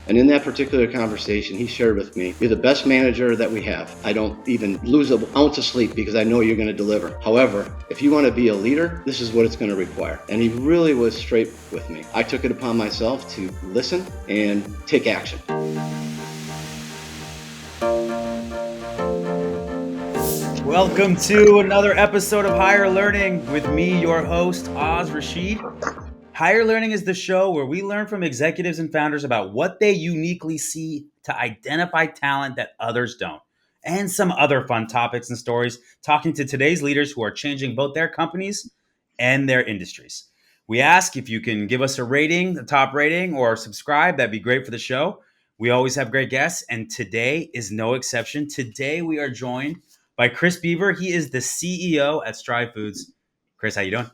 And in that particular conversation, he shared with me, you're the best manager that we have. I don't even lose an ounce of sleep because I know you're going to deliver. However, if you want to be a leader, this is what it's going to require. And he really was straight with me. I took it upon myself to listen and take action. Welcome to another episode of Higher Learning with me, your host, Rashid. Higher Learning is the show where we learn from executives and founders about what they uniquely see to identify talent that others don't, and some other fun topics and stories, talking to today's leaders who are changing both their companies and their industries. We ask if you can give us a rating, a top rating, or subscribe. That'd be great for the show. We always have great guests, and today is no exception. Today we are joined by Chris Boever. He is the CEO at Stryve Foods. Chris, how you doing?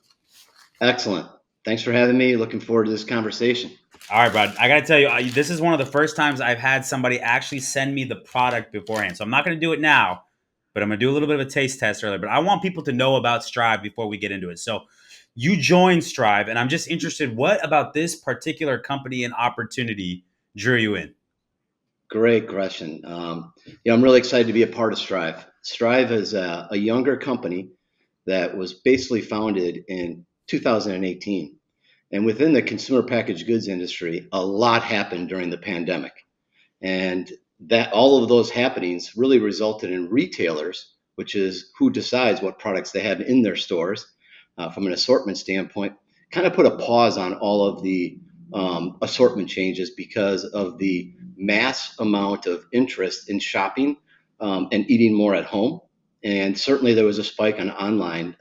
Excellent. Thanks for having me. Looking forward to this conversation. All right, bud. I got to tell you, this is one of the first times I've had somebody actually send me the product beforehand. So I'm not going to do it now, but I'm going to do a little bit of a taste test earlier. But I want people to know about Stryve before we get into it. So you joined Stryve, and I'm just interested, what about this particular company and opportunity drew you in? Great question. I'm really excited to be a part of Stryve. Stryve is a younger company that was basically founded in 2018. And within the consumer packaged goods industry, a lot happened during the pandemic. And that all of those happenings really resulted in retailers, which is who decides what products they have in their stores from an assortment standpoint, kind of put a pause on all of the assortment changes because of the mass amount of interest in shopping and eating more at home. And certainly there was a spike on online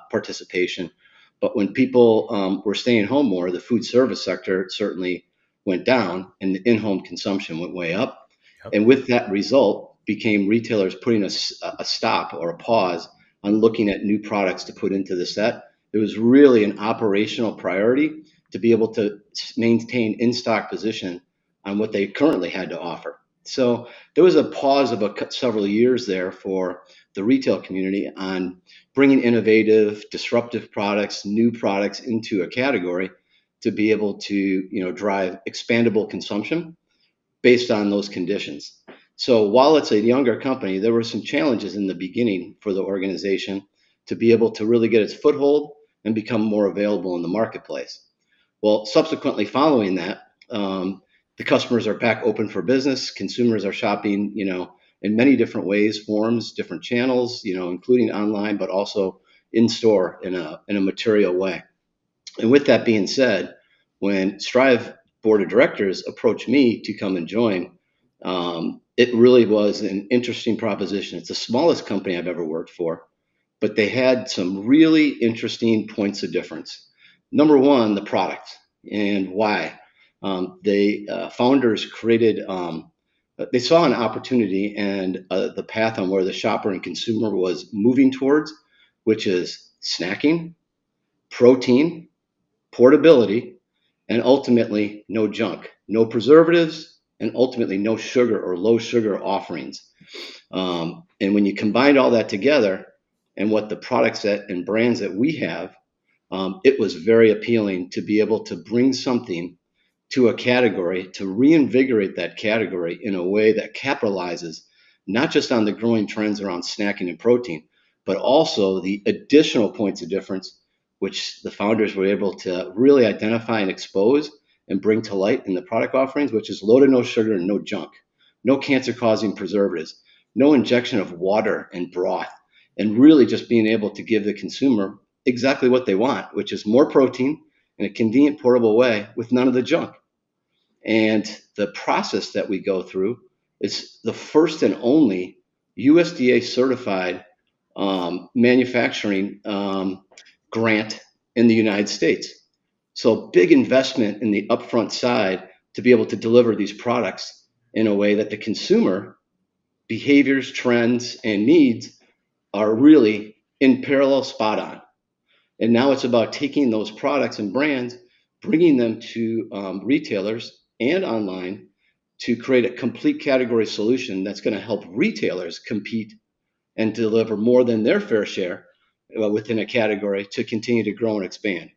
participation. But when people were staying home more, the food service sector certainly went down and the in-home consumption went way up. Yep. And with that result became retailers putting a stop or a pause on looking at new products to put into the set. It was really an operational priority to be able to maintain in-stock position on what they currently had to offer. So there was a pause of several years there for the retail community on bringing innovative, disruptive products, new products into a category to be able to, drive expandable consumption based on those conditions. So while it's a younger company, there were some challenges in the beginning for the organization to be able to really get its foothold and become more available in the marketplace. Well, subsequently following that, the customers are back open for business. Consumers are shopping, in many different ways, forms, different channels, including online, but also in store in a material way. And with that being said, when Stryve board of directors approached me to come and join, it really was an interesting proposition. It's the smallest company I've ever worked for, but they had some really interesting points of difference. Number one, the product and why. The founders created, they saw an opportunity and the path on where the shopper and consumer was moving towards, which is snacking, protein, portability, and ultimately no junk, no preservatives, and ultimately no sugar or low sugar offerings. And when you combine all that together and what the products and brands that we have, it was very appealing to be able to bring something to a category, to reinvigorate that category in a way that capitalizes not just on the growing trends around snacking and protein, but also the additional points of difference, which the founders were able to really identify and expose and bring to light in the product offerings, which is low to no sugar and no junk, no cancer-causing preservatives, no injection of water and broth, and really just being able to give the consumer exactly what they want, which is more protein in a convenient, portable way with none of the junk. And the process that we go through is the first and only USDA certified manufacturing grant in the United States. So big investment in the upfront side to be able to deliver these products in a way that the consumer behaviors, trends, and needs are really in parallel, spot on. And now it's about taking those products and brands, bringing them to retailers and online to create a complete category solution that's going to help retailers compete and deliver more than their fair share within a category to continue to grow and expand.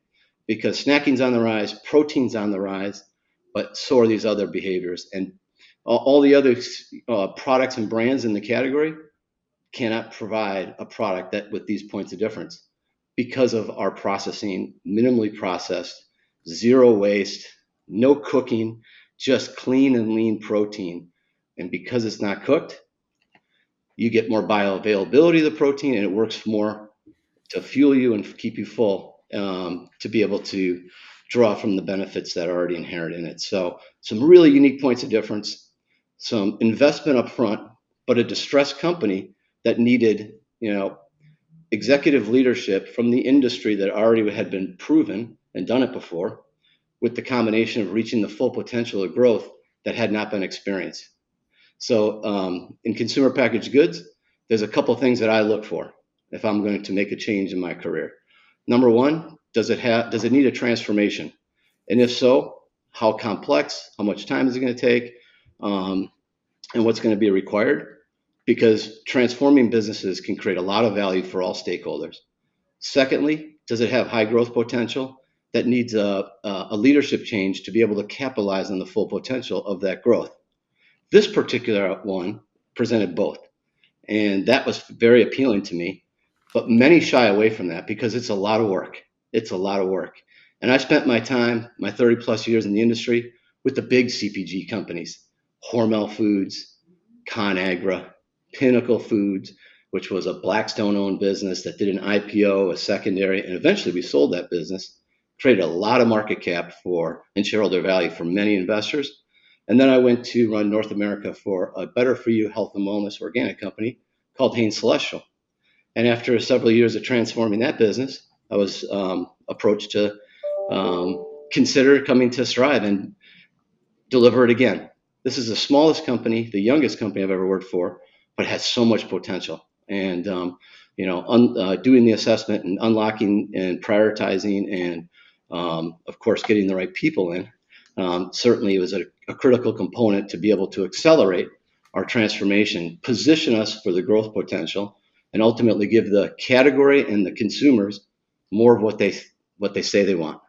Because snacking's on the rise, protein's on the rise, but so are these other behaviors. And all the other products and brands in the category cannot provide a product that with these points of difference because of our processing, minimally processed, zero waste, no cooking, just clean and lean protein. And because it's not cooked, you get more bioavailability of the protein, and it works more to fuel you and keep you full, to be able to draw from the benefits that are already inherent in it. So some really unique points of difference, some investment up front, but a distressed company that needed, executive leadership from the industry that already had been proven and done it before, with the combination of reaching the full potential of growth that had not been experienced. So in consumer packaged goods, there's a couple things that I look for if I'm going to make a change in my career. Number one, does it need a transformation? And if so, how complex, how much time is it going to take, and what's going to be required? Because transforming businesses can create a lot of value for all stakeholders. Secondly, does it have high growth potential that needs a leadership change to be able to capitalize on the full potential of that growth? This particular one presented both, and that was very appealing to me. But many shy away from that because it's a lot of work. It's a lot of work. And I spent my time, my 30 plus years in the industry, with the big CPG companies, Hormel Foods, ConAgra, Pinnacle Foods, which was a Blackstone-owned business that did an IPO, a secondary, and eventually we sold that business, created a lot of market cap and shareholder value for many investors. And then I went to run North America for a better for you health and wellness organic company called Hain Celestial. And after several years of transforming that business, I was approached to consider coming to Stryve and deliver it again. This is the smallest company, the youngest company I've ever worked for, but it has so much potential. And doing the assessment and unlocking and prioritizing and, of course, getting the right people in, certainly was a critical component to be able to accelerate our transformation, position us for the growth potential, and ultimately give the category and the consumers more of what they say they want.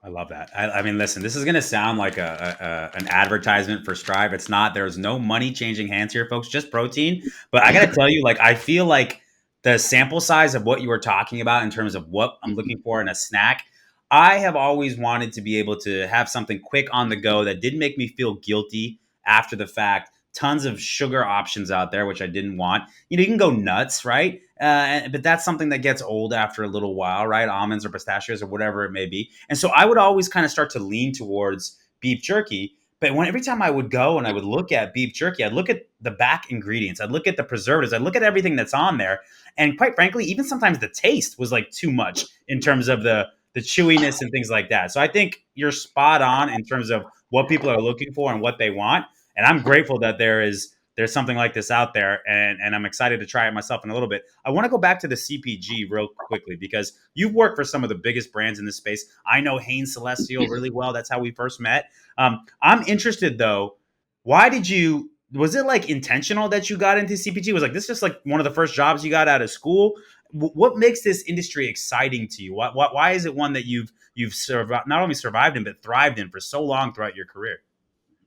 I love that. I mean, listen, this is going to sound like an advertisement for Stryve. It's not. There's no money changing hands here, folks. Just protein. But I got to tell you, like, I feel like the sample size of what you were talking about in terms of what I'm looking for in a snack, I have always wanted to be able to have something quick on the go that didn't make me feel guilty after the fact. Tons of sugar options out there, which I didn't want. You can go nuts, right? But that's something that gets old after a little while, right? Almonds or pistachios or whatever it may be. And so I would always kind of start to lean towards beef jerky. But every time I would go and I would look at beef jerky, I'd look at the back ingredients, I'd look at the preservatives, I'd look at everything that's on there. And quite frankly, even sometimes the taste was like too much in terms of the chewiness and things like that. So I think you're spot on in terms of what people are looking for and what they want. And I'm grateful that there's something like this out there, and I'm excited to try it myself in a little bit. I want to go back to the CPG real quickly because you've worked for some of the biggest brands in this space. I know Hain Celestial really well. That's how we first met. I'm interested though. Was it like intentional that you got into CPG? Was like this just like one of the first jobs you got out of school? What makes this industry exciting to you? Why is it one that you've not only survived in but thrived in for so long throughout your career?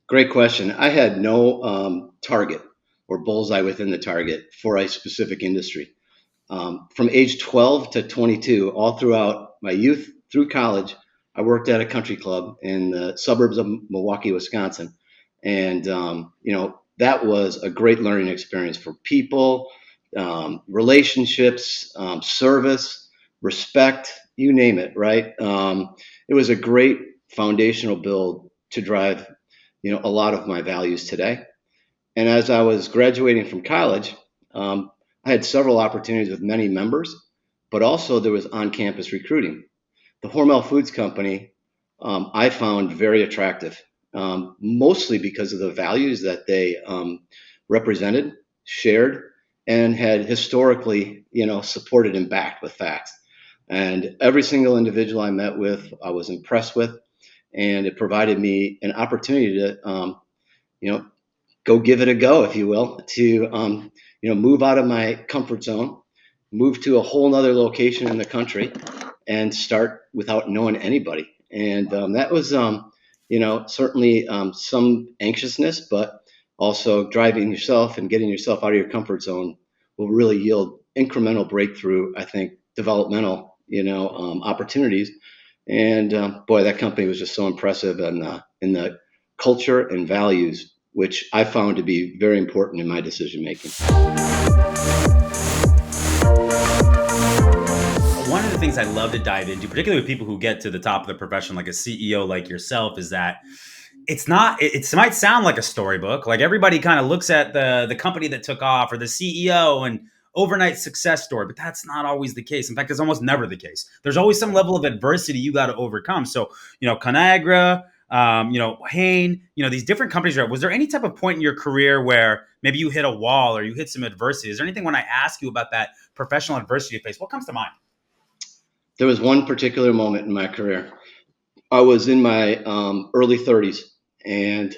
Great question. I had no target or bullseye within the target for a specific industry. From age 12 to 22, all throughout my youth through college, I worked at a country club in the suburbs of Milwaukee, Wisconsin. And, that was a great learning experience for people, relationships, service, respect, you name it, right? It was a great foundational build to drive a lot of my values today. And as I was graduating from college, I had several opportunities with many members, but also there was on-campus recruiting. The Hormel Foods company I found very attractive, mostly because of the values that they represented, shared, and had historically, supported and backed with facts. And every single individual I met with, I was impressed with. And it provided me an opportunity to, go give it a go, if you will, to, move out of my comfort zone, move to a whole nother location in the country, and start without knowing anybody. And that was certainly some anxiousness, but also driving yourself and getting yourself out of your comfort zone will really yield incremental breakthrough, I think, developmental, opportunities. And boy, that company was just so impressive in the culture and values, which I found to be very important in my decision making. One of the things I love to dive into, particularly with people who get to the top of the profession, like a CEO like yourself, is that it's not, it might sound like a storybook. Like everybody kind of looks at the company that took off or the CEO and overnight success story, but that's not always the case. In fact, it's almost never the case. There's always some level of adversity you got to overcome. So, Conagra, Hain, these different companies. Was there any type of point in your career where maybe you hit a wall or you hit some adversity? Is there anything when I ask you about that professional adversity you face, what comes to mind? There was one particular moment in my career. I was in my early 30s, and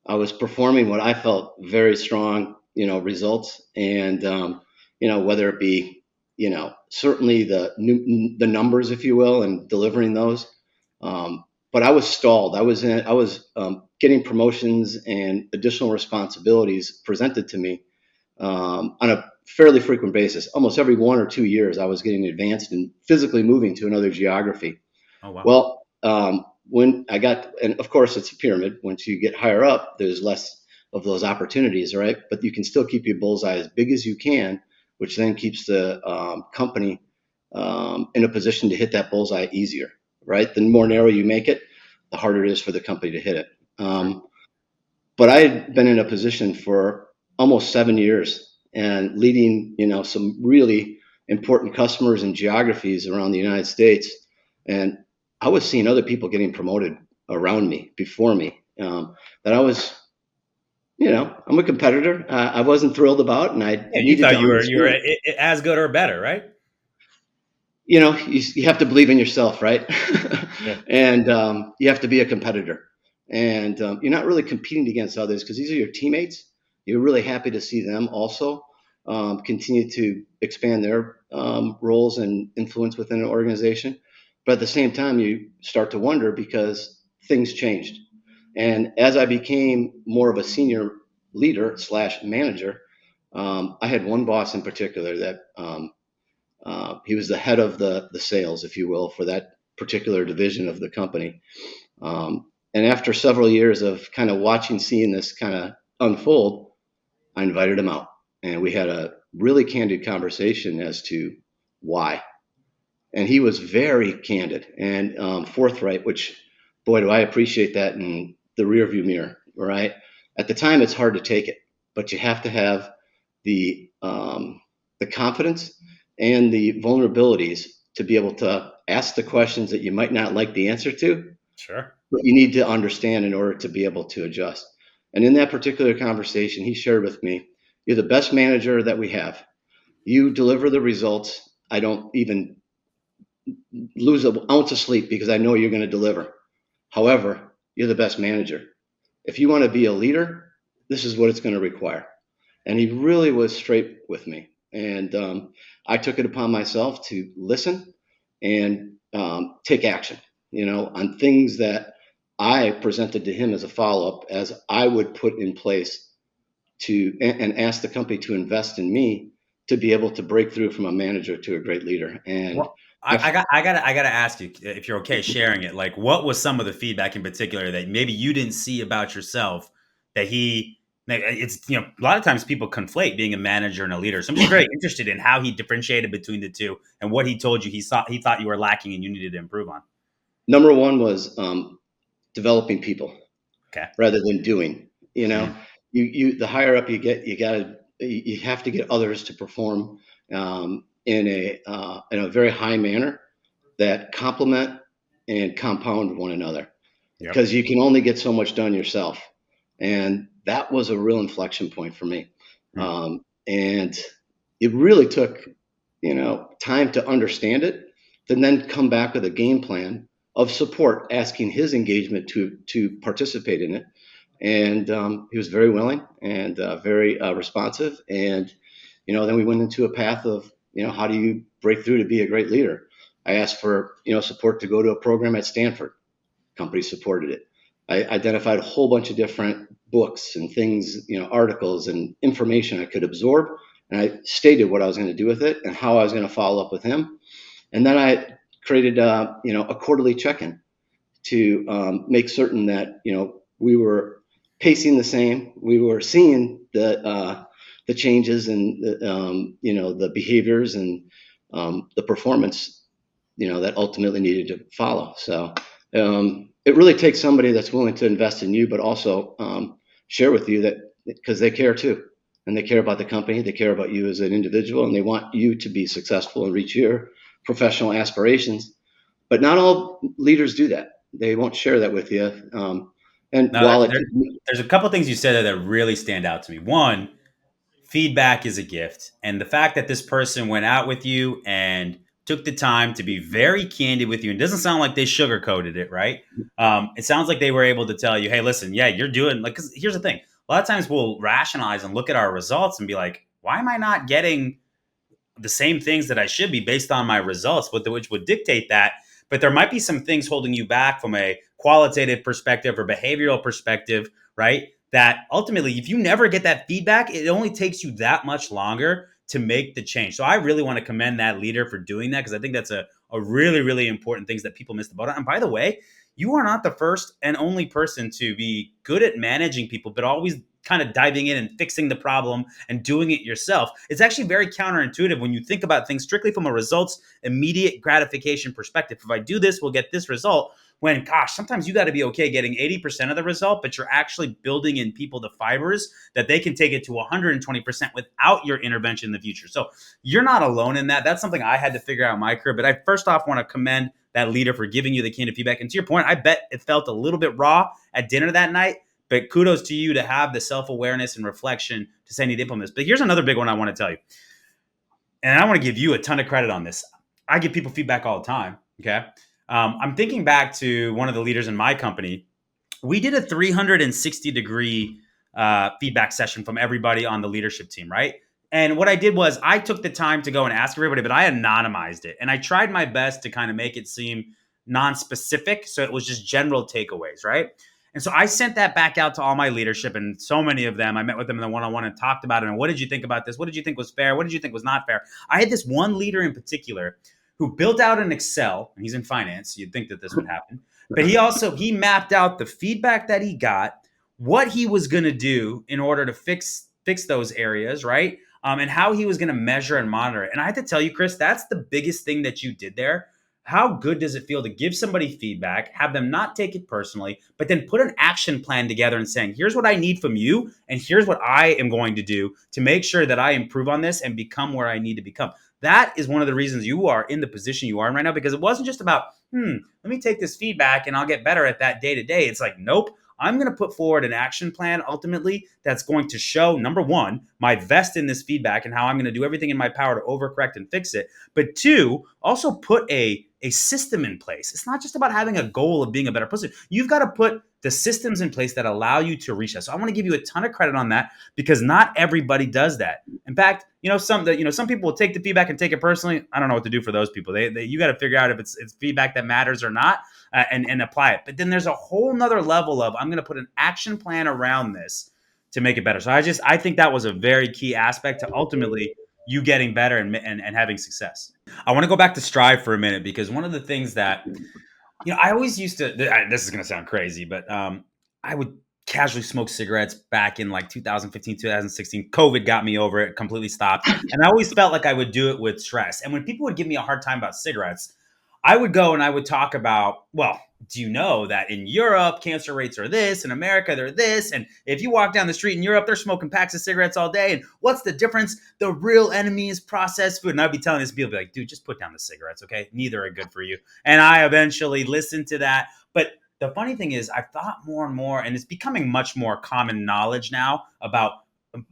I was performing what I felt very strong, results, and whether it be, certainly the numbers, if you will, and delivering those. But I was stalled. I was getting promotions and additional responsibilities presented to me on a fairly frequent basis. Almost every 1 or 2 years, I was getting advanced and physically moving to another geography. Oh, wow. Well, when I got, and of course it's a pyramid. Once you get higher up, there's less of those opportunities, right? But you can still keep your bullseye as big as you can, which then keeps the company in a position to hit that bullseye easier, right? The more narrow you make it, the harder it is for the company to hit it. But I had been in a position for almost 7 years and leading, some really important customers and geographies around the United States. And I was seeing other people getting promoted around me, before me, that I was, I'm a competitor. I wasn't thrilled about, and I You needed thought to you were understand. as good or better, right? You have to believe in yourself, right? Yeah. And you have to be a competitor. And you're not really competing against others because these are your teammates. You're really happy to see them also continue to expand their roles and influence within an organization. But at the same time, you start to wonder because things changed. And as I became more of a senior leader / manager, I had one boss in particular that he was the head of the sales, if you will, for that particular division of the company. And after several years of kind of seeing this kind of unfold, I invited him out, and we had a really candid conversation as to why. And he was very candid and forthright, which, boy, do I appreciate that in the rearview mirror, right? At the time, it's hard to take it, but you have to have the confidence and the vulnerabilities to be able to ask the questions that you might not like the answer to, Sure. but you need to understand in order to be able to adjust. And in that particular conversation, he shared with me, "You're the best manager that we have. You deliver the results. I don't even lose an ounce of sleep because I know you're going to deliver. However, you're the best manager. If you want to be a leader, this is what it's going to require." And he really was straight with me. And I took it upon myself to listen and take action, on things that I presented to him as a follow-up, as I would put in place and ask the company to invest in me to be able to break through from a manager to a great leader. And Well, I gotta ask you if you're okay sharing it. Like, what was some of the feedback in particular that maybe you didn't see about yourself that he? It's a lot of times people conflate being a manager and a leader. So I'm just very interested in how he differentiated between the two and what he told you he thought you were lacking and you needed to improve on. number one was developing people Okay. rather than doing. Mm. The higher up you get, you have to get others to perform in a very high manner that complement and compound one another, Yep. because you can only get so much done yourself. And that was a real inflection point for me. Mm. And it really took, time to understand it, and then come back with a game plan of support, asking his engagement to participate in it. And he was very willing and very responsive. And, then we went into a path of, how do you break through to be a great leader? I asked for, support to go to a program at Stanford. Company supported it. I identified a whole bunch of different books and things, articles and information I could absorb. And I stated what I was going to do with it and how I was going to follow up with him. And then I created, a quarterly check-in to make certain that, we were pacing the same. We were seeing the changes and the behaviors and the performance, that ultimately needed to follow. So it really takes somebody that's willing to invest in you, but also share with you that because they care too. And they care about the company, they care about you as an individual, and they want you to be successful and reach your professional aspirations. But not all leaders do that. They won't share that with you. And Now, while it, there's a couple things you said there that really stand out to me. One, feedback is a gift. And the fact that this person went out with you and took the time to be very candid with you, and it doesn't sound like they sugarcoated it, right? It sounds like they were able to tell you, hey, listen, yeah, you're doing, like, because here's the thing. A lot of times we'll rationalize and look at our results and be like, why am I not getting the same things that I should be based on my results, which would dictate that. But there might be some things holding you back from a qualitative perspective or behavioral perspective, right? That ultimately, if you never get that feedback, it only takes you that much longer to make the change. So I really want to commend that leader for doing that, because I think that's a really, really important things that people miss the boat on. And by the way, you are not the first and only person to be good at managing people, but always kind of diving in and fixing the problem and doing it yourself. It's actually very counterintuitive when you think about things strictly from a results immediate gratification perspective. If I do this, we'll get this result. When, gosh, sometimes you got to be okay getting 80% of the result, but you're actually building in people the fibers that they can take it to 120% without your intervention in the future. So you're not alone in that. That's something I had to figure out in my career. But I first off want to commend that leader for giving you the candid feedback. And to your point, I bet it felt a little bit raw at dinner that night. But kudos to you to have the self-awareness and reflection to say I need to implement this. But here's another big one I want to tell you. And I want to give you a ton of credit on this. I give people feedback all the time. Okay. I'm thinking back to one of the leaders in my company. We did a 360-degree feedback session from everybody on the leadership team, right? And what I did was I took the time to go and ask everybody, but I anonymized it. And I tried my best to kind of make it seem non-specific. So it was just general takeaways, right? And so I sent that back out to all my leadership, and so many of them, I met with them in the one-on-one and talked about it. And what did you think about this? What did you think was fair? What did you think was not fair? I had this one leader in particular who built out an Excel, and he's in finance. So you'd think that this would happen. But he mapped out the feedback that he got, what he was going to do in order to fix those areas, right? And how he was going to measure and monitor it. And I had to tell you, Chris, that's the biggest thing that you did there. How good does it feel to give somebody feedback, have them not take it personally, but then put an action plan together and saying, here's what I need from you, and here's what I am going to do to make sure that I improve on this and become where I need to become. That is one of the reasons you are in the position you are in right now, because it wasn't just about, let me take this feedback and I'll get better at that day to day. It's like, nope, I'm going to put forward an action plan ultimately that's going to show, number one, my vest in this feedback and how I'm going to do everything in my power to overcorrect and fix it. But two, also put a system in place. It's not just about having a goal of being a better person. You've got to put the systems in place that allow you to reach that. So I want to give you a ton of credit on that, because not everybody does that. In fact, some people will take the feedback and take it personally. I don't know what to do for those people. You got to figure out if it's feedback that matters or not, and apply it. But then there's a whole nother level of, I'm going to put an action plan around this to make it better. So I think that was a very key aspect to ultimately you getting better and having success. I want to go back to Stryve for a minute, because one of the things that, I always used to, this is going to sound crazy, but I would casually smoke cigarettes back in like 2015, 2016. COVID got me over it, completely stopped. And I always felt like I would do it with stress. And when people would give me a hard time about cigarettes, I would go and I would talk about, well, do you know that in Europe, cancer rates are this, in America, they're this, and if you walk down the street in Europe, they're smoking packs of cigarettes all day, and what's the difference? The real enemy is processed food. And I'd be telling this, people be like, dude, just put down the cigarettes, okay? Neither are good for you. And I eventually listened to that. But the funny thing is, I've thought more and more, and it's becoming much more common knowledge now about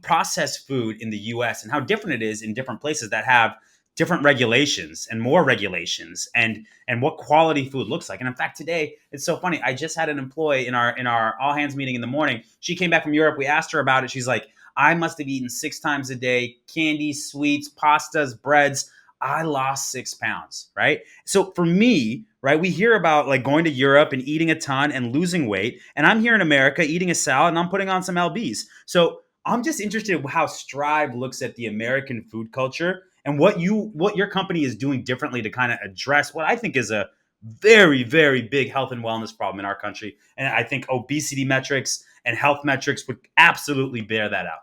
processed food in the US and how different it is in different places that have different regulations and more regulations and what quality food looks like. And in fact, today, it's so funny. I just had an employee in our all hands meeting in the morning. She came back from Europe. We asked her about it. She's like, I must have eaten 6 times a day, candy, sweets, pastas, breads. I lost 6 pounds, right? So for me, right, we hear about like going to Europe and eating a ton and losing weight. And I'm here in America eating a salad and I'm putting on some LBs. So I'm just interested in how Stryve looks at the American food culture and what your company is doing differently to kind of address what I think is a very, very big health and wellness problem in our country. And I think obesity metrics and health metrics would absolutely bear that out.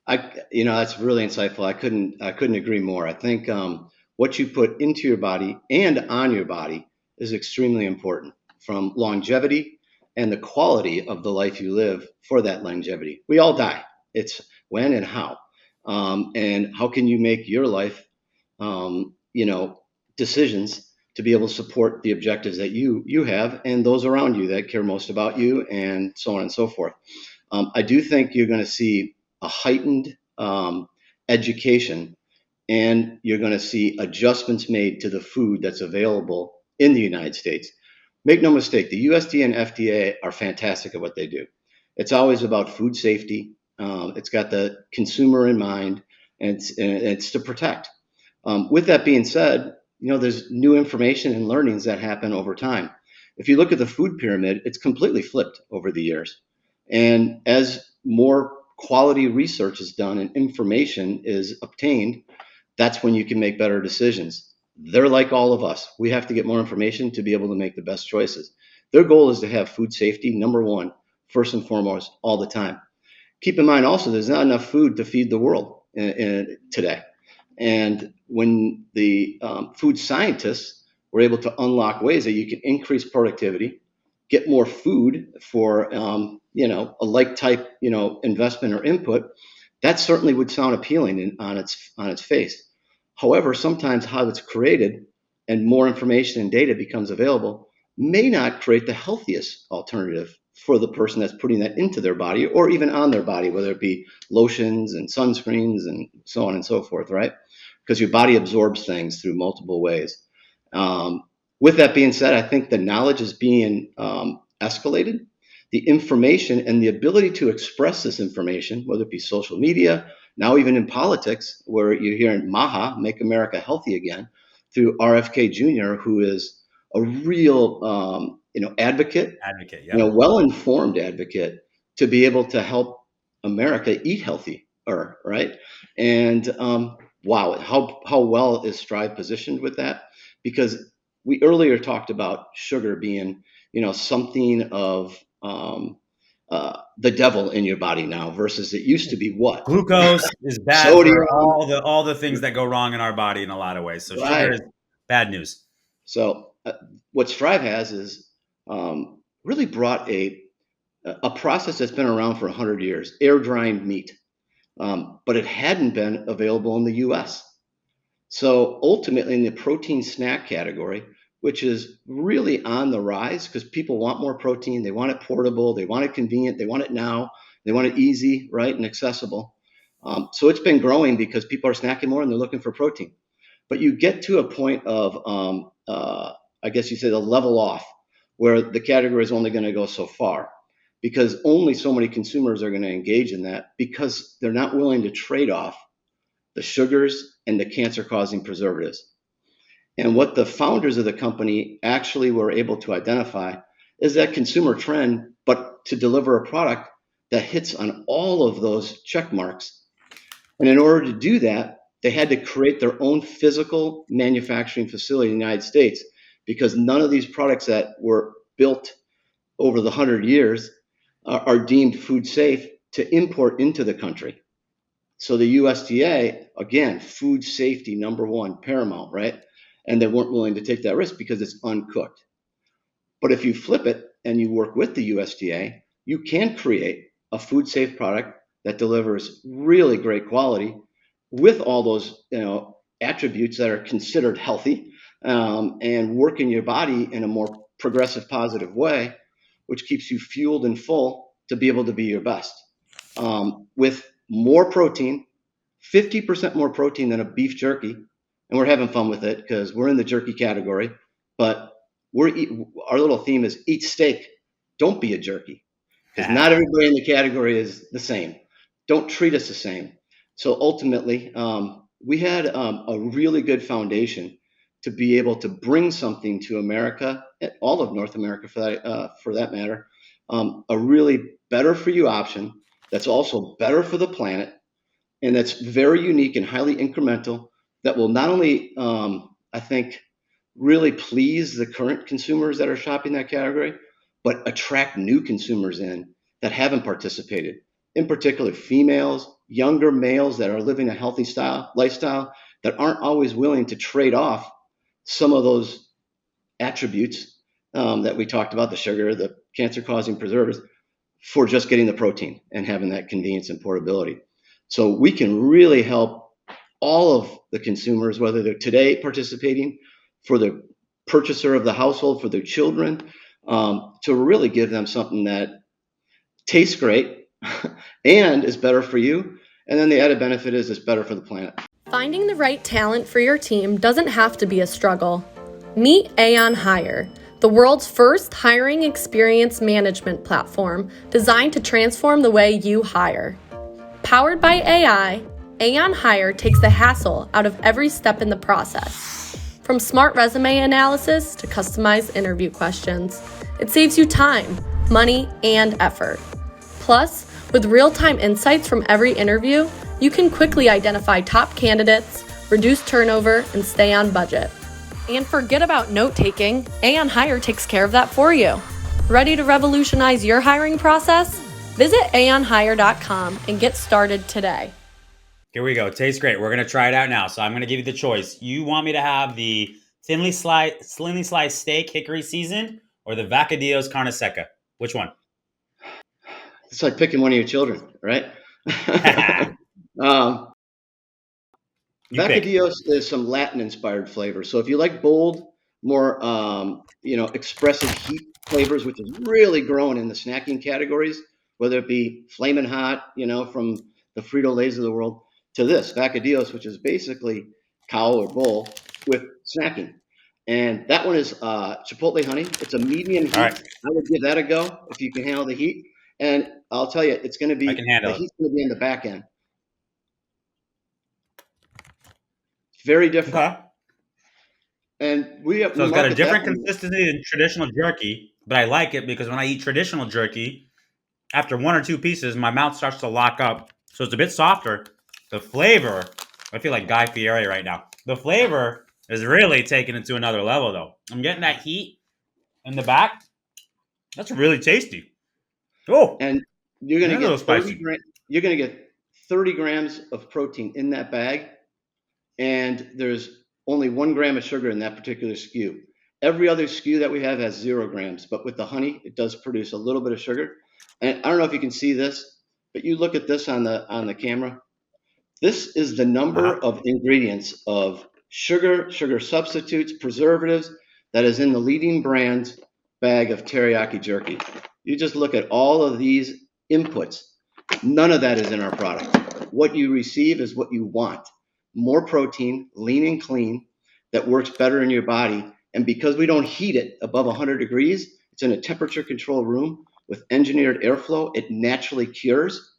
That's really insightful. I couldn't agree more. I think what you put into your body and on your body is extremely important, from longevity and the quality of the life you live for that longevity. We all die. It's when and how, and how can you make your life, um, you know, decisions to be able to support the objectives that you have and those around you that care most about you, and so on and so forth. I do think you're going to see a heightened education, and you're going to see adjustments made to the food that's available in the United States. Make no mistake, the USDA and FDA are fantastic at what they do. It's always about food safety. It's got the consumer in mind, and it's to protect. With that being said, there's new information and learnings that happen over time. If you look at the food pyramid, it's completely flipped over the years. And as more quality research is done and information is obtained, that's when you can make better decisions. They're like all of us. We have to get more information to be able to make the best choices. Their goal is to have food safety, number one, first and foremost, all the time. Keep in mind also, there's not enough food to feed the world today. And when the food scientists were able to unlock ways that you can increase productivity, get more food for a like type investment or input, that certainly would sound appealing on its face. However, sometimes how it's created and more information and data becomes available may not create the healthiest alternative for the person that's putting that into their body or even on their body, whether it be lotions and sunscreens and so on and so forth, right? Because your body absorbs things through multiple ways. Um, with that being said, I think the knowledge is being escalated. The information and the ability to express this information, whether it be social media, now even in politics, where you're hearing MAHA, Make America Healthy Again, through RFK Jr., who is a real advocate, Advocate, yeah. well-informed advocate to be able to help America eat healthier, right? And wow, how well is Stryve positioned with that? Because we earlier talked about sugar being, something of the devil in your body now versus it used to be what? Glucose is bad for Sodium, all the things that go wrong in our body in a lot of ways. So sugar right? is bad news. So what Stryve has is really brought a process that's been around for 100 years, air drying meat, but it hadn't been available in the U.S. So ultimately, in the protein snack category, which is really on the rise because people want more protein, they want it portable, they want it convenient, they want it now, they want it easy, right, and accessible. So it's been growing because people are snacking more and they're looking for protein. But you get to a point of, I guess you say, the level off, where the category is only going to go so far because only so many consumers are going to engage in that because they're not willing to trade off the sugars and the cancer-causing preservatives. And what the founders of the company actually were able to identify is that consumer trend, but to deliver a product that hits on all of those check marks. And in order to do that, they had to create their own physical manufacturing facility in the United States because none of these products that were built over the 100 years are deemed food safe to import into the country. So the USDA, again, food safety, number one, paramount, right? And they weren't willing to take that risk because it's uncooked. But if you flip it and you work with the USDA, you can create a food safe product that delivers really great quality with all those attributes that are considered healthy, and work in your body in a more progressive, positive way, which keeps you fueled and full to be able to be your best. With more protein, 50% more protein than a beef jerky, and we're having fun with it because we're in the jerky category, but our little theme is eat steak, don't be a jerky, because not everybody in the category is the same. Don't treat us the same. So ultimately, we had a really good foundation to be able to bring something to America, all of North America for that matter, a really better for you option that's also better for the planet and that's very unique and highly incremental that will not only, I think, really please the current consumers that are shopping that category, but attract new consumers in that haven't participated. In particular, females, younger males that are living a healthy lifestyle that aren't always willing to trade off some of those attributes that we talked about, the sugar, the cancer-causing preservatives, for just getting the protein and having that convenience and portability. So we can really help all of the consumers, whether they're today participating, for the purchaser of the household, for their children, to really give them something that tastes great and is better for you. And then the added benefit is it's better for the planet. Finding the right talent for your team doesn't have to be a struggle. Meet Aon Hire, the world's first hiring experience management platform designed to transform the way you hire. Powered by AI, Aon Hire takes the hassle out of every step in the process. From smart resume analysis to customized interview questions, it saves you time, money, and effort. Plus, with real-time insights from every interview, you can quickly identify top candidates, reduce turnover, and stay on budget. And forget about note-taking, Aon Hire takes care of that for you. Ready to revolutionize your hiring process? Visit aonhire.com and get started today. Here we go. Tastes great. We're going to try it out now. So I'm going to give you the choice. You want me to have the thinly sliced steak, hickory seasoned, or the Vacadillos carne seca? Which one? It's like picking one of your children, right? Vacadillos is some Latin-inspired flavor. So if you like bold, more expressive heat flavors, which is really growing in the snacking categories, whether it be flaming hot, from the Frito-Lays of the world, to this Vacadillos, which is basically cow or bull with snacking. And that one is chipotle honey. It's a medium heat. Right. I would give that a go if you can handle the heat. And I'll tell you, it's going to be the heat's going to be in the back end. Very different. Okay. And so it's got a different consistency than traditional jerky, but I like it because when I eat traditional jerky, after one or two pieces, my mouth starts to lock up. So it's a bit softer. The flavor, I feel like Guy Fieri right now. The flavor is really taking it to another level, though. I'm getting that heat in the back. That's really tasty. Oh, and you're going to get 30 grams of protein in that bag, and there's only 1 gram of sugar in that particular SKU. Every other SKU that we have has 0 grams, but with the honey, it does produce a little bit of sugar. And I don't know if you can see this, but you look at this on the camera. This is the number of ingredients of sugar substitutes, preservatives that is in the leading brand bag of teriyaki jerky. You just look at all of these inputs. None of that is in our product. What you receive is what you want. More protein, lean and clean, that works better in your body. And because we don't heat it above 100 degrees, it's in a temperature controlled room with engineered airflow. It naturally cures.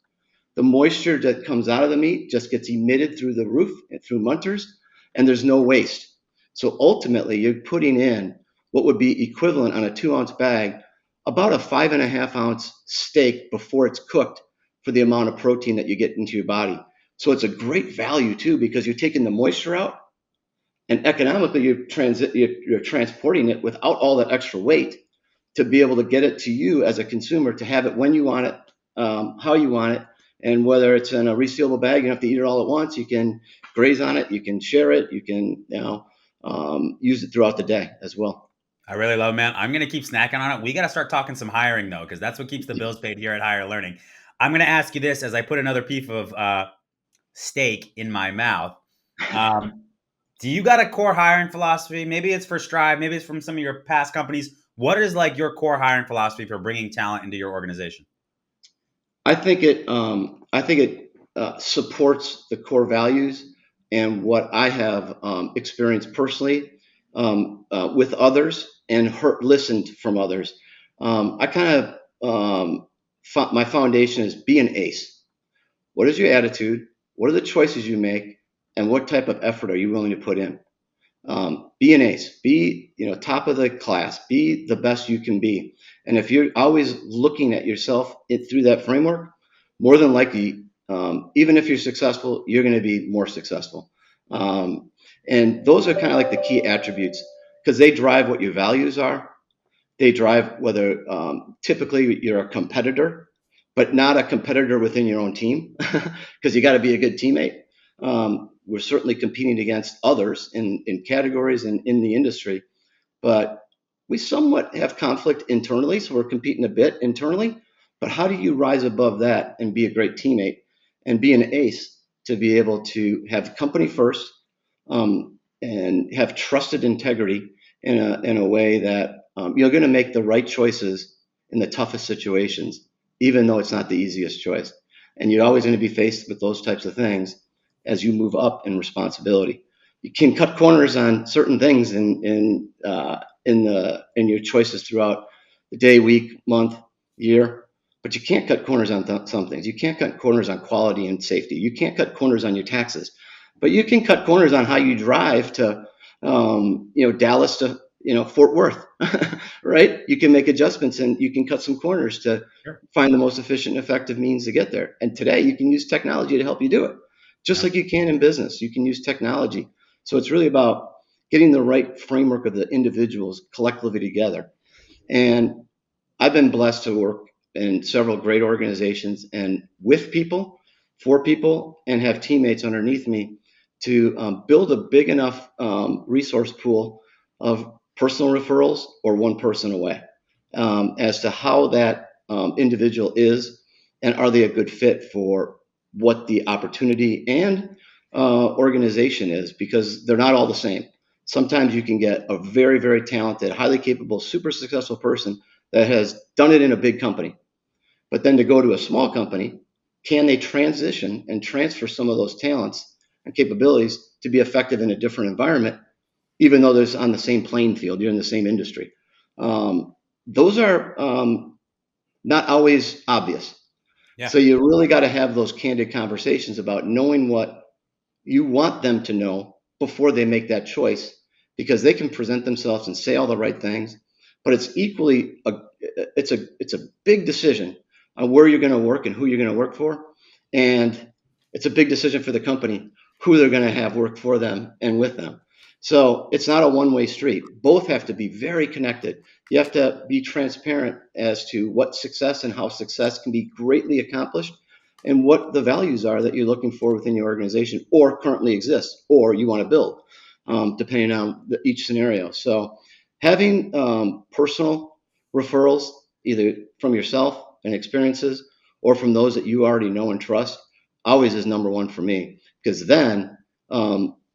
The moisture that comes out of the meat just gets emitted through the roof and through munters, and there's no waste. So ultimately, you're putting in what would be equivalent on a 2-ounce bag, about a 5.5 ounce steak before it's cooked for the amount of protein that you get into your body. So it's a great value too, because you're taking the moisture out, and economically you're transporting it without all that extra weight to be able to get it to you as a consumer, to have it when you want it, how you want it. And whether it's in a resealable bag, you don't have to eat it all at once. You can graze on it. You can share it. You can, use it throughout the day as well. I really love it, man. I'm going to keep snacking on it. We got to start talking some hiring, though, because that's what keeps the bills paid here at Higher Learning. I'm going to ask you this as I put another piece of steak in my mouth. Do you got a core hiring philosophy? Maybe it's for Stryve. Maybe it's from some of your past companies. What is like your core hiring philosophy for bringing talent into your organization? I think it supports the core values and what I have experienced personally with others and listened from others. I kind of my foundation is be an ace. What is your attitude? What are the choices you make? and what type of effort are you willing to put in. Be an ace, be, top of the class, be the best you can be. And if you're always looking at yourself through that framework, more than likely, even if you're successful, you're going to be more successful. And those are kind of like the key attributes, because they drive what your values are. They drive whether typically you're a competitor, but not a competitor within your own team, because you got to be a good teammate. We're certainly competing against others in categories and in the industry, but we somewhat have conflict internally, so we're competing a bit internally. But how do you rise above that and be a great teammate and be an ace to be able to have the company first, and have trusted integrity in a way that you're going to make the right choices in the toughest situations, even though it's not the easiest choice. And you're always going to be faced with those types of things as you move up in responsibility. You can cut corners on certain things in your choices throughout the day, week, month, year, but you can't cut corners on some things. You can't cut corners on quality and safety. You can't cut corners on your taxes, but you can cut corners on how you drive to, Dallas to, Fort Worth, right? You can make adjustments and you can cut some corners to find the most efficient and effective means to get there. And today you can use technology to help you do it, just like you can in business. You can use technology. So it's really about getting the right framework of the individuals collectively together. And I've been blessed to work in several great organizations and with people, for people, and have teammates underneath me to build a big enough resource pool of personal referrals or one person away, as to how that individual is and are they a good fit for what the opportunity and organization is, because they're not all the same. Sometimes you can get a very, very talented, highly capable, super successful person that has done it in a big company. But then to go to a small company, can they transition and transfer some of those talents and capabilities to be effective in a different environment, even though they're on the same playing field, you're in the same industry? Those are not always obvious. Yeah. So you really got to have those candid conversations about knowing what you want them to know before they make that choice, because they can present themselves and say all the right things, but it's equally it's a big decision on where you're going to work and who you're going to work for, and it's a big decision for the company who they're going to have work for them and with them. So it's not a one-way street. Both have to be very connected. You have to be transparent as to what success and how success can be greatly accomplished, and what the values are that you're looking for within your organization or currently exists or you want to build, depending on each scenario. So having personal referrals, either from yourself and experiences or from those that you already know and trust, always is number one for me, because then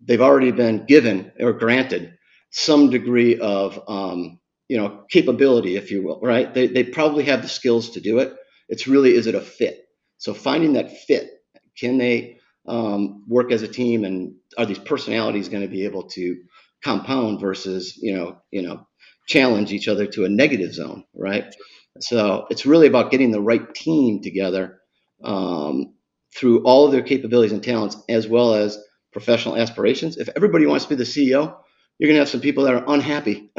they've already been given or granted some degree of capability, if you will, right? They probably have the skills to do it. It's really, is it a fit? So finding that fit, can they work as a team, and are these personalities going to be able to compound versus, challenge each other to a negative zone, right? So it's really about getting the right team together through all of their capabilities and talents, as well as professional aspirations. If everybody wants to be the CEO, you're going to have some people that are unhappy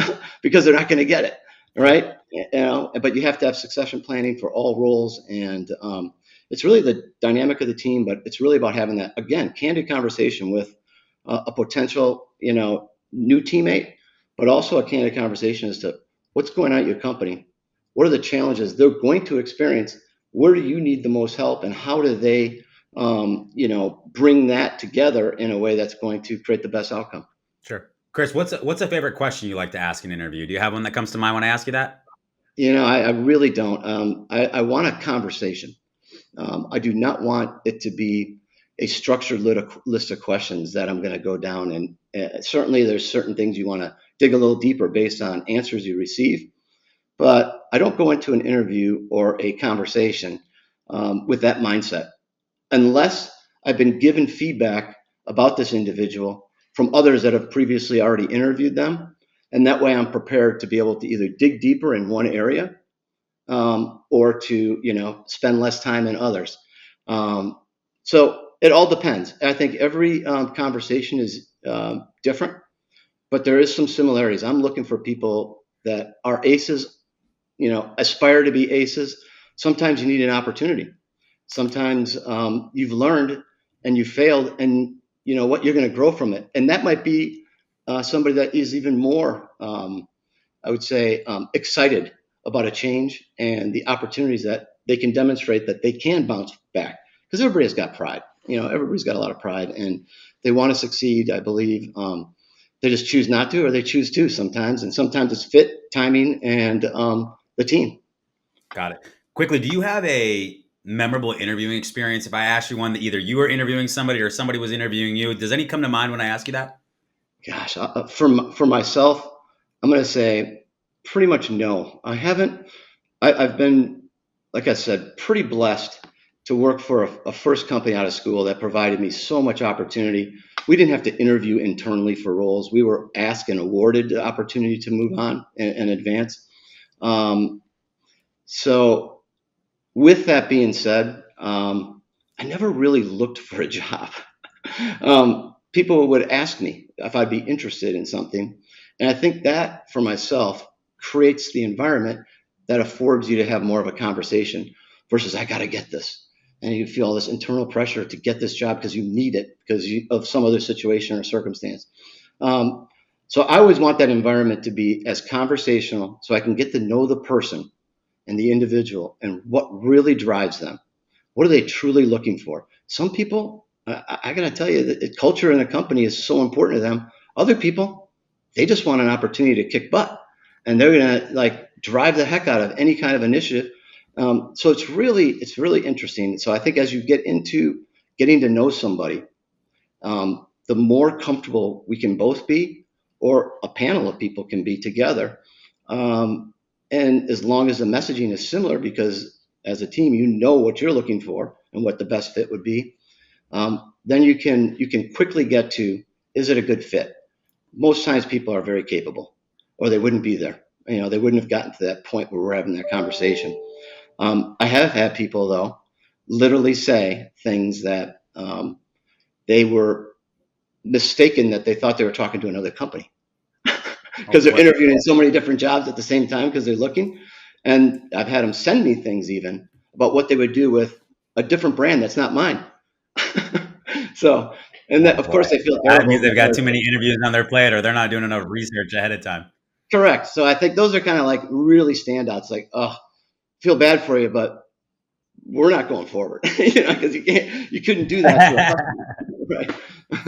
because they're not going to get it, right? But you have to have succession planning for all roles, and it's really the dynamic of the team. But it's really about having that, again, candid conversation with a potential, new teammate, but also a candid conversation as to what's going on at your company. What are the challenges they're going to experience? Where do you need the most help, and how do they, bring that together in a way that's going to create the best outcome? Sure. Chris, what's a favorite question you like to ask in an interview? Do you have one that comes to mind when I ask you that? I really don't. I want a conversation. I do not want it to be a structured list of questions that I'm going to go down. And certainly there's certain things you want to dig a little deeper based on answers you receive. But I don't go into an interview or a conversation with that mindset, unless I've been given feedback about this individual from others that have previously already interviewed them. And that way I'm prepared to be able to either dig deeper in one area or to, spend less time in others. So It all depends. I think every conversation is different, but there is some similarities. I'm looking for people that are aces, aspire to be aces. Sometimes you need an opportunity. Sometimes you've learned and you failed, and you know what, you're going to grow from it. And that might be somebody that is even more, I would say, excited about a change and the opportunities that they can demonstrate that they can bounce back. Because everybody's got pride. Everybody's got a lot of pride, and they want to succeed, I believe. They just choose not to, or they choose to sometimes. And sometimes it's fit, timing, and the team. Got it. Quickly, do you have a memorable interviewing experience? If I asked you one that either you were interviewing somebody or somebody was interviewing you, does any come to mind when I ask you that? Gosh, for myself, I'm going to say pretty much no. I haven't. I've been, like I said, pretty blessed to work for a first company out of school that provided me so much opportunity. We didn't have to interview internally for roles. We were asked and awarded the opportunity to move on and advance. So with that being said, I never really looked for a job. People would ask me if I'd be interested in something. And I think that for myself creates the environment that affords you to have more of a conversation versus I got to get this. And you feel this internal pressure to get this job because you need it because of some other situation or circumstance. So I always want that environment to be as conversational so I can get to know the person and the individual and what really drives them. What are they truly looking for? Some people, I got to tell you, that culture in a company is so important to them. Other people, they just want an opportunity to kick butt, and they're going to drive the heck out of any kind of initiative. So it's really interesting. So I think as you get into getting to know somebody, the more comfortable we can both be, or a panel of people can be together. And as long as the messaging is similar, because as a team, you know what you're looking for and what the best fit would be, then you can quickly get to, is it a good fit? Most times people are very capable, or they wouldn't be there. They wouldn't have gotten to that point where we're having that conversation. I have had people, though, literally say things that they were mistaken that they thought they were talking to another company because they're interviewing so many different jobs at the same time because they're looking. And I've had them send me things even about what they would do with a different brand that's not mine. So, and that, of course, they feel terrible. That means they've got too many interviews on their plate, or they're not doing enough research ahead of time. Correct. So I think those are kind of really standouts. Feel bad for you, but we're not going forward. Because you couldn't do that to a customer,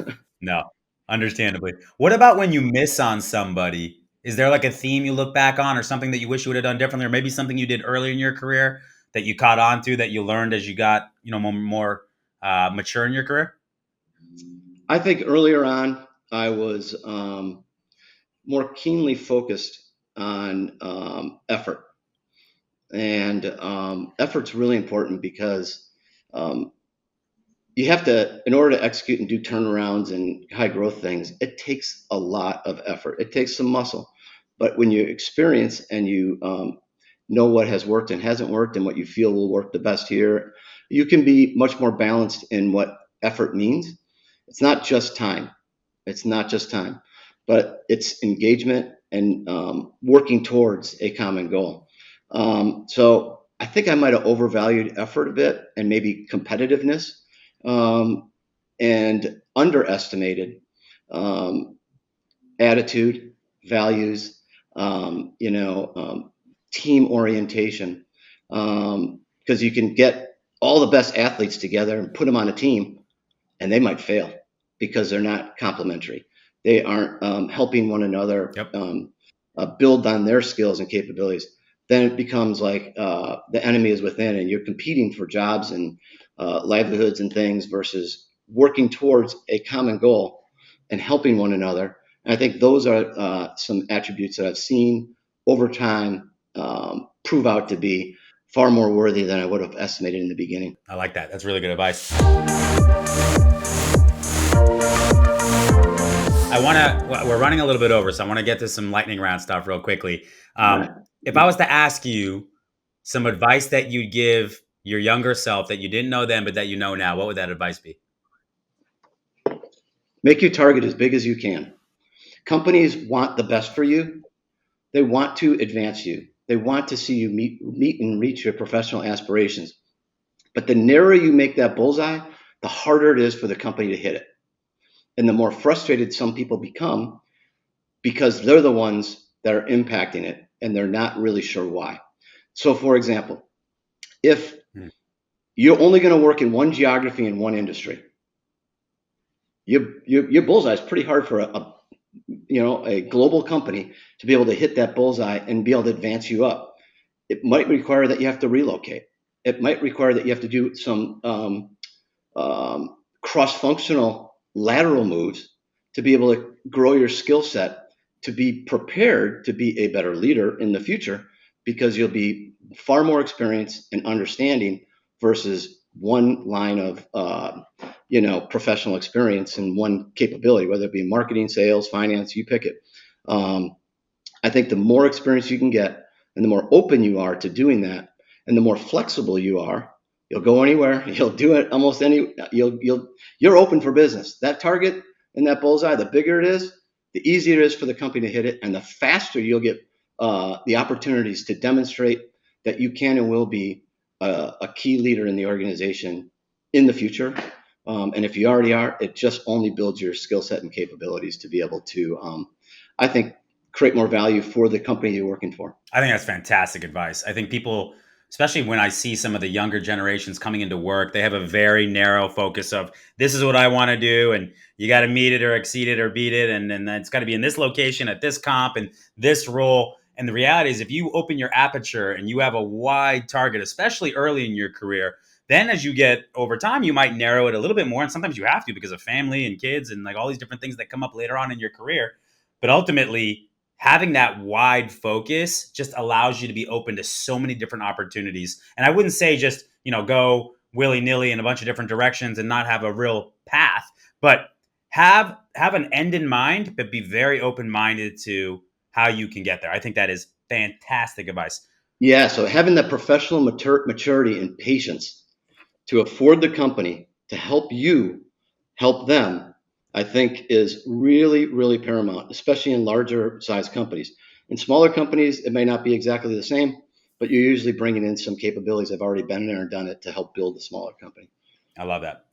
right? No, understandably. What about when you miss on somebody? Is there a theme you look back on, or something that you wish you would have done differently, or maybe something you did early in your career that you caught on to, that you learned as you got more mature in your career? I think earlier on, I was more keenly focused on effort. And effort's really important because you have to, in order to execute and do turnarounds and high growth things, it takes a lot of effort. It takes some muscle. But when you experience and you know what has worked and hasn't worked and what you feel will work the best here, you can be much more balanced in what effort means. It's not just time. But it's engagement and working towards a common goal. So I think I might have overvalued effort a bit and maybe competitiveness, and underestimated attitude, values, team orientation, because you can get all the best athletes together and put them on a team, and they might fail because they're not complementary. They aren't helping one another build on their skills and capabilities. Then it becomes the enemy is within, and you're competing for jobs and livelihoods and things versus working towards a common goal and helping one another. And I think those are some attributes that I've seen over time prove out to be far more worthy than I would have estimated in the beginning. I like that. That's really good advice. We're running a little bit over, so I want to get to some lightning round stuff real quickly. If I was to ask you some advice that you'd give your younger self that you didn't know then, but that you know now, what would that advice be? Make your target as big as you can. Companies want the best for you. They want to advance you. They want to see you meet and reach your professional aspirations. But the narrower you make that bullseye, the harder it is for the company to hit it. And the more frustrated some people become because they're the ones that are impacting it and they're not really sure why. So, for example, if you're only going to work in one geography in one industry, your bullseye is pretty hard for a global company to be able to hit that bullseye and be able to advance you up. It might require that you have to relocate. It might require that you have to do some cross-functional lateral moves to be able to grow your skill set, to be prepared to be a better leader in the future, because you'll be far more experienced and understanding versus one line of professional experience and one capability, whether it be marketing, sales, finance, you pick it. I think the more experience you can get and the more open you are to doing that and the more flexible you are, you'll go anywhere, you'll do it almost you're open for business. That target and that bullseye, the bigger it is, the easier it is for the company to hit it, and the faster you'll get the opportunities to demonstrate that you can and will be a key leader in the organization in the future. And if you already are, it just only builds your skill set and capabilities to be able to, I think, create more value for the company you're working for. I think that's fantastic advice. I think people, especially when I see some of the younger generations coming into work, they have a very narrow focus of this is what I want to do, and you got to meet it or exceed it or beat it, and then it's got to be in this location at this comp and this role. And the reality is, if you open your aperture and you have a wide target, especially early in your career, then as you get over time, you might narrow it a little bit more. And sometimes you have to because of family and kids and like all these different things that come up later on in your career. But ultimately, having that wide focus just allows you to be open to so many different opportunities. And I wouldn't say just, go willy-nilly in a bunch of different directions and not have a real path, but have an end in mind, but be very open-minded to how you can get there. I think that is fantastic advice. Yeah, so having that professional maturity and patience to afford the company to help you help them, I think is really, really paramount, especially in larger size companies. In smaller companies, it may not be exactly the same, but you're usually bringing in some capabilities that have already been there and done it to help build a smaller company. I love that.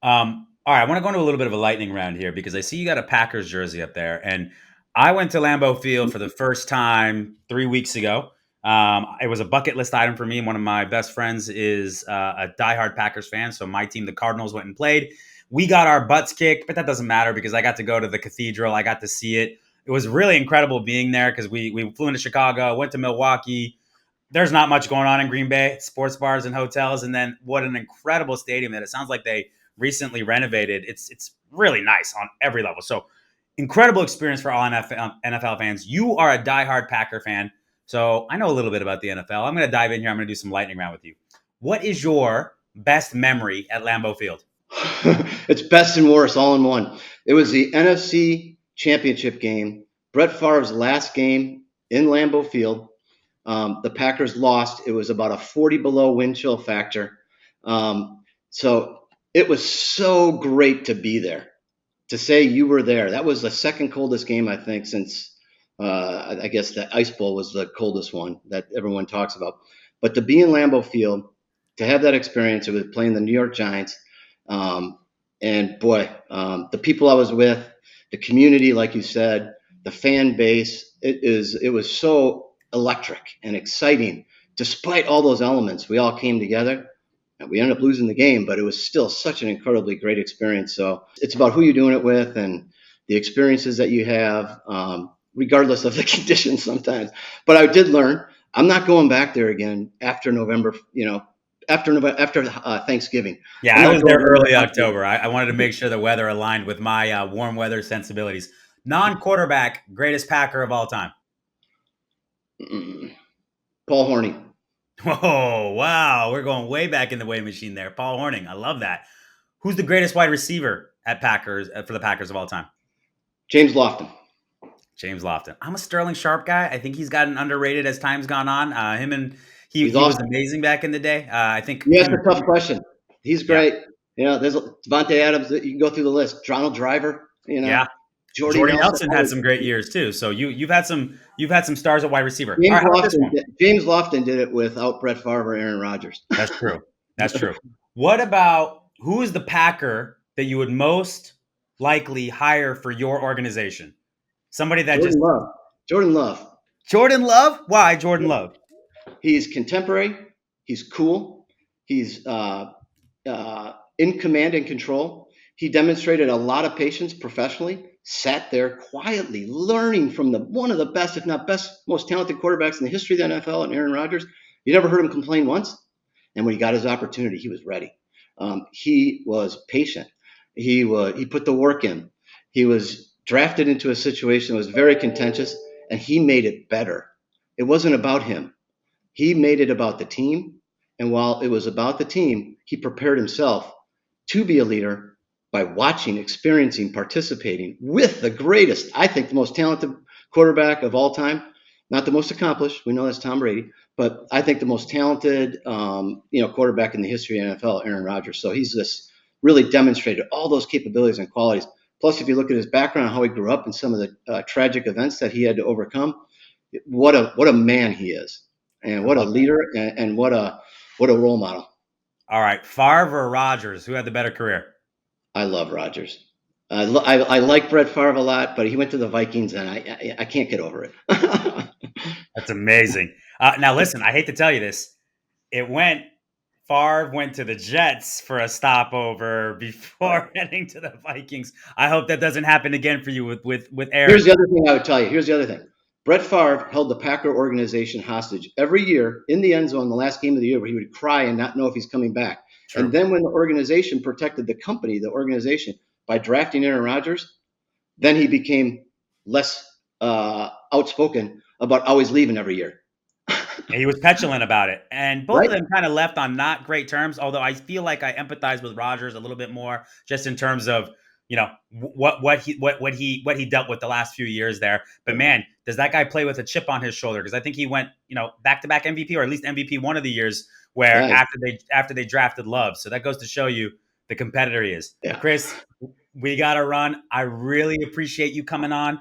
All right, I want to go into a little bit of a lightning round here because I see you got a Packers jersey up there. And I went to Lambeau Field for the first time 3 weeks ago. It was a bucket list item for me. One of my best friends is a diehard Packers fan. So my team, the Cardinals, went and played. We got our butts kicked, but that doesn't matter because I got to go to the cathedral. I got to see it. It was really incredible being there because we flew into Chicago, went to Milwaukee. There's not much going on in Green Bay, sports bars and hotels. And then what an incredible stadium that it sounds like they recently renovated. It's really nice on every level. So incredible experience for all NFL fans. You are a diehard Packer fan. So I know a little bit about the NFL. I'm going to dive in here. I'm going to do some lightning round with you. What is your best memory at Lambeau Field? It's best and worst all in one. It was the NFC Championship game, Brett Favre's last game in Lambeau Field. The Packers lost. It was about a 40 below wind chill factor. So it was so great to be there, to say you were there. That was the second coldest game, I think, since I guess the Ice Bowl was the coldest one that everyone talks about. But to be in Lambeau Field, to have that experience, it was playing the New York Giants. And boy, the people I was with, the community, like you said, the fan base, it was so electric and exciting. Despite all those elements, we all came together and we ended up losing the game, but it was still such an incredibly great experience. So it's about who you're doing it with and the experiences that you have, regardless of the conditions sometimes. But I did learn I'm not going back there again after November, after Thanksgiving. Yeah, I was there early October. I wanted to make sure the weather aligned with my warm weather sensibilities. Non-quarterback, greatest Packer of all time. Paul Hornung. Whoa, wow. We're going way back in the way machine there. Paul Hornung. I love that. Who's the greatest wide receiver at Packers for the Packers of all time? James Lofton. James Lofton. I'm a Sterling Sharp guy. I think he's gotten underrated as time's gone on. He was amazing back in the day. I think he asked a tough question. He's great. There's Devontae Adams. You can go through the list. Donald Driver. Yeah. Jordy Nelson had some great years too. So you've had some stars at wide receiver. All right, how about this one? James Lofton did it without Brett Favre or Aaron Rodgers. That's true. That's true. What about who is the Packer that you would most likely hire for your organization? Somebody that Jordan Love. Jordan Love? Why Jordan Love? He's contemporary. He's cool. He's in command and control. He demonstrated a lot of patience professionally, sat there quietly learning from one of the best, if not best, most talented quarterbacks in the history of the NFL, and Aaron Rodgers. You never heard him complain once. And when he got his opportunity, he was ready. He was patient. He put the work in. He was drafted into a situation that was very contentious, and he made it better. It wasn't about him. He made it about the team. And while it was about the team, he prepared himself to be a leader by watching, experiencing, participating with the greatest, I think the most talented quarterback of all time. Not the most accomplished. We know that's Tom Brady. But I think the most talented quarterback in the history of the NFL, Aaron Rodgers. So he's just really demonstrated all those capabilities and qualities. Plus, if you look at his background, how he grew up and some of the tragic events that he had to overcome, what a man he is. And what a leader and what a role model. All right, Favre or Rodgers, who had the better career? I love Rodgers. I like Brett Favre a lot, but he went to the Vikings, and I can't get over it. That's amazing. Now, listen, I hate to tell you this. Favre went to the Jets for a stopover before heading to the Vikings. I hope that doesn't happen again for you with Aaron. Here's the other thing I would tell you. Here's the other thing. Brett Favre held the Packer organization hostage every year in the end zone, the last game of the year, where he would cry and not know if he's coming back. True. And then when the organization protected the organization, by drafting Aaron Rodgers, then he became less outspoken about always leaving every year. He was petulant about it. And both of them kind of left on not great terms, although I feel like I empathize with Rodgers a little bit more just in terms of, what he dealt with the last few years there. But man, does that guy play with a chip on his shoulder? Because I think he went, back-to-back MVP, or at least MVP one of the years where after they drafted Love. So that goes to show you the competitor he is. Yeah. Chris, we got to run. I really appreciate you coming on.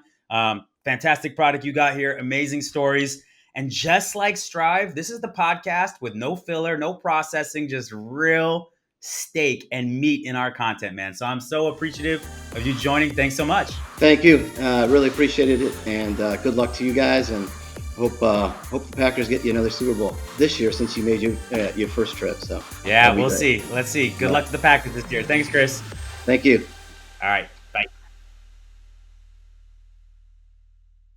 Fantastic product you got here. Amazing stories. And just like Stryve, this is the podcast with no filler, no processing, just real steak and meat in our content, man. So I'm so appreciative of you joining. Thanks so much. Thank you. Really appreciated it. And good luck to you guys. And hope the Packers get you another Super Bowl this year, since you made your first trip. So yeah, we'll see. Let's see. Good luck to the Packers this year. Thanks, Chris. Thank you. All right.